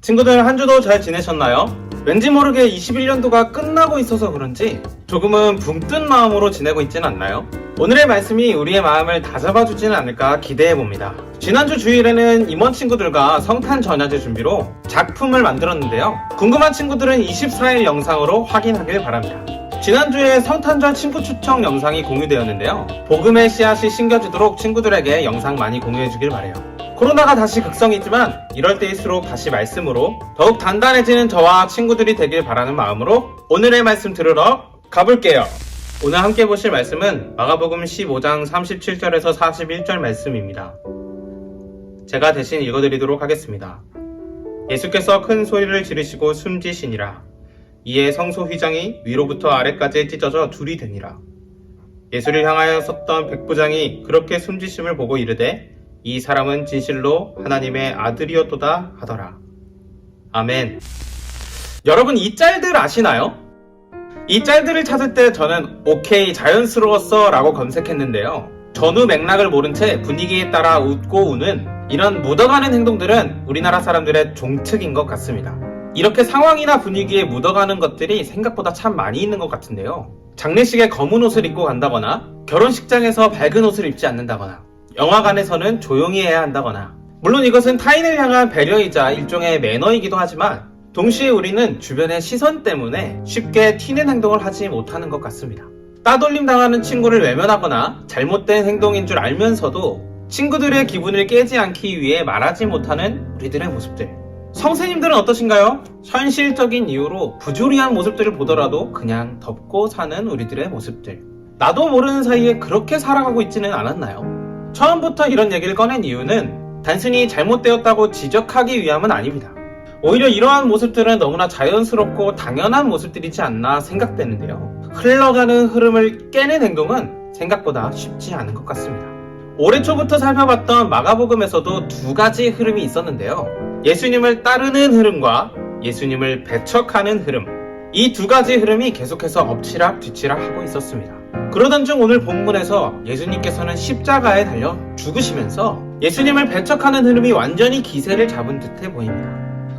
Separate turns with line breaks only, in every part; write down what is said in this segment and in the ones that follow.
친구들 한 주도 잘 지내셨나요? 왠지 모르게 21년도가 끝나고 있어서 그런지 조금은 붕 뜬 마음으로 지내고 있진 않나요? 오늘의 말씀이 우리의 마음을 다잡아주지는 않을까 기대해봅니다. 지난주 주일에는 임원 친구들과 성탄 전야제 준비로 작품을 만들었는데요. 궁금한 친구들은 24일 영상으로 확인하길 바랍니다. 지난주에 성탄절 친구 추첨 영상이 공유되었는데요. 복음의 씨앗이 심겨지도록 친구들에게 영상 많이 공유해주길 바래요. 코로나가 다시 극성이지만 이럴 때일수록 다시 말씀으로 더욱 단단해지는 저와 친구들이 되길 바라는 마음으로 오늘의 말씀 들으러 가볼게요. 오늘 함께 보실 말씀은 마가복음 15장 37절에서 41절 말씀입니다. 제가 대신 읽어드리도록 하겠습니다. 예수께서 큰 소리를 지르시고 숨지시니라. 이에 성소 휘장이 위로부터 아래까지 찢어져 둘이 되니라. 예수를 향하여 섰던 백부장이 그렇게 숨지심을 보고 이르되 이 사람은 진실로 하나님의 아들이었도다 하더라. 아멘. 여러분 이 짤들 아시나요? 이 짤들을 찾을 때 저는 오케이 자연스러웠어 라고 검색했는데요. 전후 맥락을 모른 채 분위기에 따라 웃고 우는 이런 묻어가는 행동들은 우리나라 사람들의 종특인 것 같습니다. 이렇게 상황이나 분위기에 묻어가는 것들이 생각보다 참 많이 있는 것 같은데요. 장례식에 검은 옷을 입고 간다거나 결혼식장에서 밝은 옷을 입지 않는다거나 영화관에서는 조용히 해야 한다거나 물론 이것은 타인을 향한 배려이자 일종의 매너이기도 하지만 동시에 우리는 주변의 시선 때문에 쉽게 튀는 행동을 하지 못하는 것 같습니다. 따돌림 당하는 친구를 외면하거나 잘못된 행동인 줄 알면서도 친구들의 기분을 깨지 않기 위해 말하지 못하는 우리들의 모습들. 성세님들은 어떠신가요? 현실적인 이유로 부조리한 모습들을 보더라도 그냥 덮고 사는 우리들의 모습들. 나도 모르는 사이에 그렇게 살아가고 있지는 않았나요? 처음부터 이런 얘기를 꺼낸 이유는 단순히 잘못되었다고 지적하기 위함은 아닙니다. 오히려 이러한 모습들은 너무나 자연스럽고 당연한 모습들이지 않나 생각되는데요. 흘러가는 흐름을 깨는 행동은 생각보다 쉽지 않은 것 같습니다. 올해 초부터 살펴봤던 마가복음에서도 두 가지 흐름이 있었는데요. 예수님을 따르는 흐름과 예수님을 배척하는 흐름. 이 두 가지 흐름이 계속해서 엎치락 뒤치락 하고 있었습니다. 그러던 중 오늘 본문에서 예수님께서는 십자가에 달려 죽으시면서 예수님을 배척하는 흐름이 완전히 기세를 잡은 듯해 보입니다.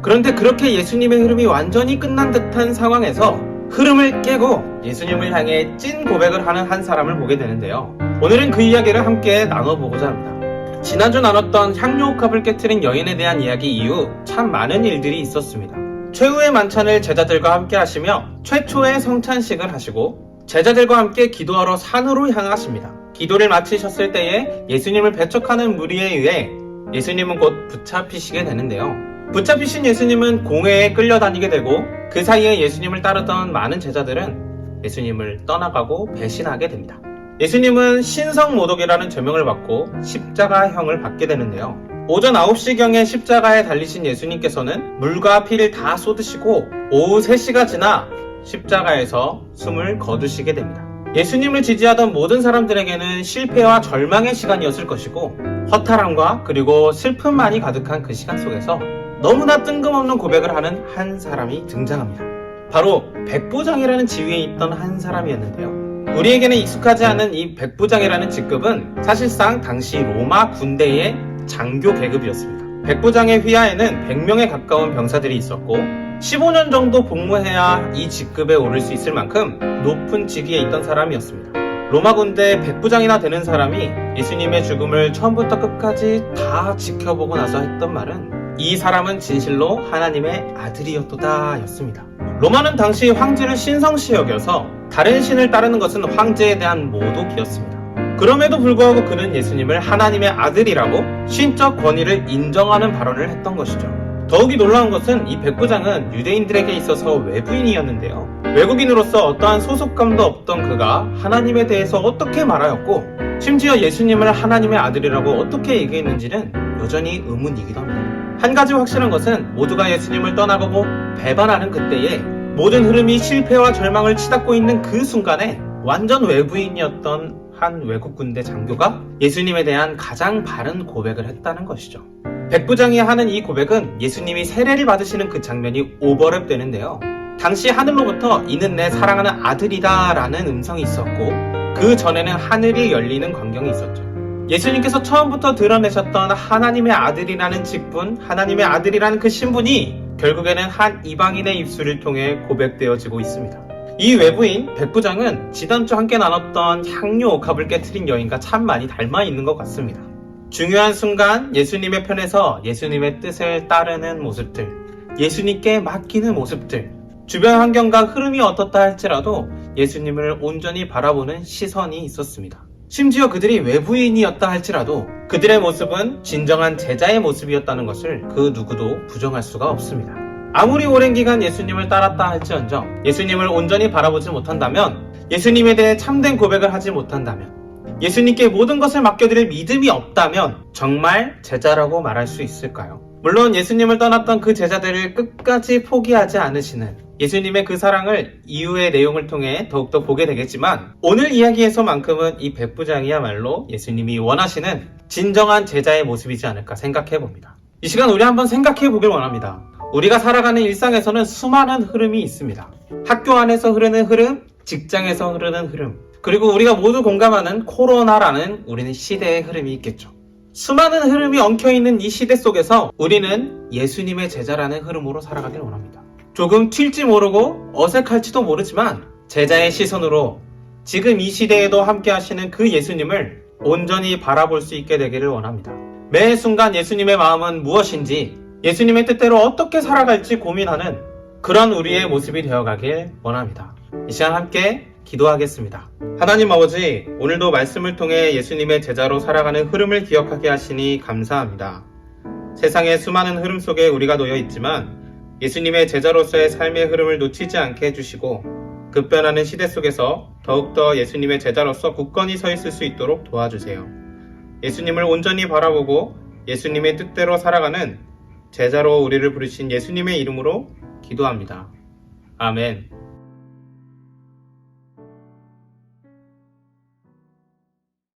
그런데 그렇게 예수님의 흐름이 완전히 끝난 듯한 상황에서 흐름을 깨고 예수님을 향해 찐 고백을 하는 한 사람을 보게 되는데요. 오늘은 그 이야기를 함께 나눠보고자 합니다. 지난주 나눴던 향료옥합을 깨트린 여인에 대한 이야기 이후 참 많은 일들이 있었습니다. 최후의 만찬을 제자들과 함께 하시며 최초의 성찬식을 하시고 제자들과 함께 기도하러 산으로 향하십니다. 기도를 마치셨을 때에 예수님을 배척하는 무리에 의해 예수님은 곧 붙잡히시게 되는데요. 붙잡히신 예수님은 공회에 끌려다니게 되고 그 사이에 예수님을 따르던 많은 제자들은 예수님을 떠나가고 배신하게 됩니다. 예수님은 신성모독이라는 죄명을 받고 십자가형을 받게 되는데요. 오전 9시경에 십자가에 달리신 예수님께서는 물과 피를 다 쏟으시고 오후 3시가 지나 십자가에서 숨을 거두시게 됩니다. 예수님을 지지하던 모든 사람들에게는 실패와 절망의 시간이었을 것이고 허탈함과 그리고 슬픔만이 가득한 그 시간 속에서 너무나 뜬금없는 고백을 하는 한 사람이 등장합니다. 바로 백부장이라는 지위에 있던 한 사람이었는데요. 우리에게는 익숙하지 않은 이 백부장이라는 직급은 사실상 당시 로마 군대의 장교 계급이었습니다. 백부장의 휘하에는 100명에 가까운 병사들이 있었고 15년 정도 복무해야 이 직급에 오를 수 있을 만큼 높은 직위에 있던 사람이었습니다. 로마 군대 백부장이나 되는 사람이 예수님의 죽음을 처음부터 끝까지 다 지켜보고 나서 했던 말은 이 사람은 진실로 하나님의 아들이었도다 였습니다. 로마는 당시 황제를 신성시 여겨서 다른 신을 따르는 것은 황제에 대한 모독이었습니다. 그럼에도 불구하고 그는 예수님을 하나님의 아들이라고 신적 권위를 인정하는 발언을 했던 것이죠. 더욱이 놀라운 것은 이 백부장은 유대인들에게 있어서 외부인이었는데요. 외국인으로서 어떠한 소속감도 없던 그가 하나님에 대해서 어떻게 말하였고 심지어 예수님을 하나님의 아들이라고 어떻게 얘기했는지는 여전히 의문이기도 합니다. 한 가지 확실한 것은 모두가 예수님을 떠나가고 배반하는 그때에 모든 흐름이 실패와 절망을 치닫고 있는 그 순간에 완전 외부인이었던 한 외국 군대 장교가 예수님에 대한 가장 바른 고백을 했다는 것이죠. 백부장이 하는 이 고백은 예수님이 세례를 받으시는 그 장면이 오버랩 되는데요. 당시 하늘로부터 이는 내 사랑하는 아들이다 라는 음성이 있었고 그 전에는 하늘이 열리는 광경이 있었죠. 예수님께서 처음부터 드러내셨던 하나님의 아들이라는 직분, 하나님의 아들이라는 그 신분이 결국에는 한 이방인의 입술을 통해 고백되어지고 있습니다. 이 외부인 백부장은 지난주 함께 나눴던 향유 옥합을 깨트린 여인과 참 많이 닮아 있는 것 같습니다. 중요한 순간 예수님의 편에서 예수님의 뜻을 따르는 모습들, 예수님께 맡기는 모습들, 주변 환경과 흐름이 어떻다 할지라도 예수님을 온전히 바라보는 시선이 있었습니다. 심지어 그들이 외부인이었다 할지라도 그들의 모습은 진정한 제자의 모습이었다는 것을 그 누구도 부정할 수가 없습니다. 아무리 오랜 기간 예수님을 따랐다 할지언정 예수님을 온전히 바라보지 못한다면, 예수님에 대해 참된 고백을 하지 못한다면, 예수님께 모든 것을 맡겨드릴 믿음이 없다면 정말 제자라고 말할 수 있을까요? 물론 예수님을 떠났던 그 제자들을 끝까지 포기하지 않으시는 예수님의 그 사랑을 이후의 내용을 통해 더욱더 보게 되겠지만, 오늘 이야기에서만큼은 이 백부장이야말로 예수님이 원하시는 진정한 제자의 모습이지 않을까 생각해 봅니다. 이 시간 우리 한번 생각해 보길 원합니다. 우리가 살아가는 일상에서는 수많은 흐름이 있습니다. 학교 안에서 흐르는 흐름, 직장에서 흐르는 흐름, 그리고 우리가 모두 공감하는 코로나라는 우리는 시대의 흐름이 있겠죠. 수많은 흐름이 엉켜있는 이 시대 속에서 우리는 예수님의 제자라는 흐름으로 살아가길 원합니다. 조금 튈지 모르고 어색할지도 모르지만 제자의 시선으로 지금 이 시대에도 함께 하시는 그 예수님을 온전히 바라볼 수 있게 되기를 원합니다. 매 순간 예수님의 마음은 무엇인지, 예수님의 뜻대로 어떻게 살아갈지 고민하는 그런 우리의 모습이 되어가길 원합니다. 이 시간 함께 기도하겠습니다. 하나님 아버지, 오늘도 말씀을 통해 예수님의 제자로 살아가는 흐름을 기억하게 하시니 감사합니다. 세상의 수많은 흐름 속에 우리가 놓여 있지만 예수님의 제자로서의 삶의 흐름을 놓치지 않게 해주시고 급변하는 시대 속에서 더욱더 예수님의 제자로서 굳건히 서 있을 수 있도록 도와주세요. 예수님을 온전히 바라보고 예수님의 뜻대로 살아가는 제자로 우리를 부르신 예수님의 이름으로 기도합니다. 아멘.